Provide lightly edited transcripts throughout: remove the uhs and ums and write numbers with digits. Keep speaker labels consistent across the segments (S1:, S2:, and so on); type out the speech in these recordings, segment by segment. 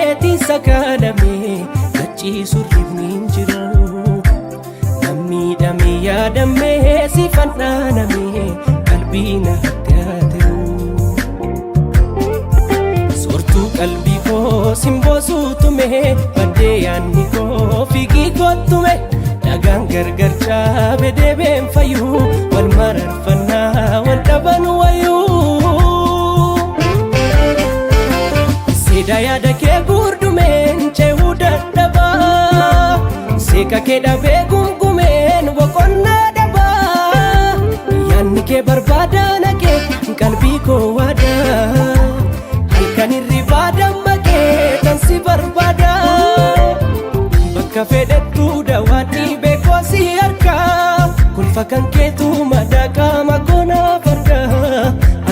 S1: keetiin sakalame gachiisu rifnin jiru nammiidhame yaadame si fannaaname qalbiina addaatiru sortuu qalbii koo simboosuutume baddee yaanni koo fiigii kottume dhagaan gargar caabe deebeen fayyuu wal mararfannaa wal dhaban wayyuu seeda yaada kee gurdumeen ceehuu dadhabaa seeka kee dhabee gumgumeen boqonnaa dhabaa yaanni kee barbaada naqee qalbii koo waadaa halkan hirribaa dammaqee tan si barbaada bakka fedhettuu dawaadhii beekoo si harkaa kulfa kan keetu madaqaa magoonaa fargaa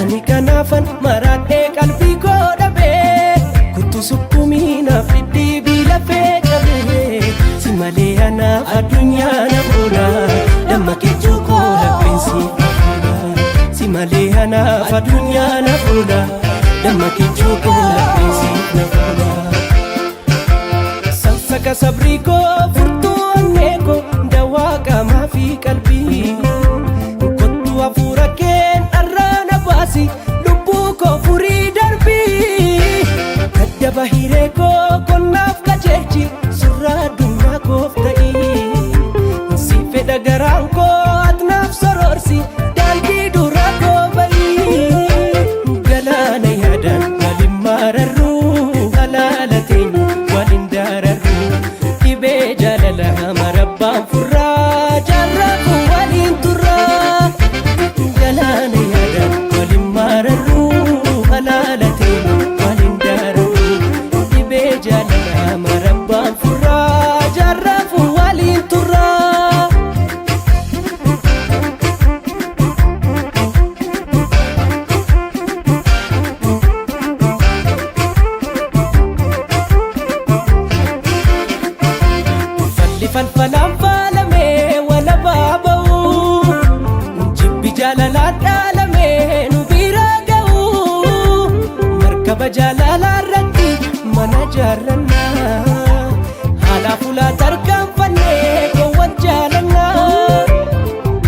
S1: ani kanaafan maraadhee qalbii koo dhabee kuttu sukkumii naaf dhidhiibii lafee cabee si malee anaaf addunyaa na fuula damma keechuu koo lapheensi si malee anaaf addunyaa na fuula damma keechuu koo lapheensi na fuula sansaka sabrii koo furtuu onnee koo dawaa qaamaa fi qalbii kottu hafuura keen dharraa na baasi lubbuu koo furii darbii kaddaba hiree koo konnaaf qajeelchi surraa addunyaa koof ta'ii si fedha garaan koo atnaaf soroorsi daandii duraa koo ba'ii galaana yaadaan waliin mararruu halaala teenya waliin dararruu dhibee jaalala marabbaan furraa jaarrafu waliin turraa galaana yaadaan waliin mararruu halaala teenya waliin dararruu dhibee jaalala marabbaan furraa jaarrafu waliin turraa falfalaan faalamee wala baaba'uu jibbi jaalalaan dhaalamee nu biraa ga'uu markaba jaalalaa irratti mana jaarrannaa haala fulaa tarkaanfannee koowwan jaalannaa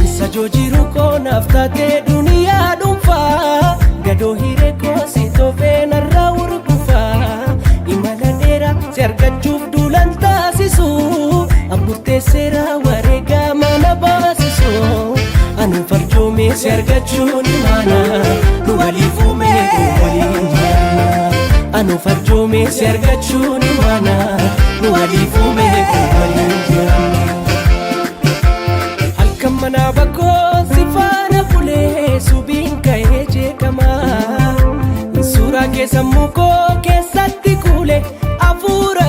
S1: isa joojiru koo naaf taatee duniyaa dhuunfaa gadoo hiree koo si toofee narraa urgufaa imala dheeraa si argachuuf duulan taasisu amburtee seeraa wareegaa mana baasisoo anu farjoomee si argachuun imaana nu waliif uumee waliin jiraanna anu farjoomee si argachuun imaana nu waliif uumee waliin jiraanna halkan manaa bakkoo si faana bulee subiin ka'ee jeeqamaa suuraa kee sammuu koo keessatti kuule hafuura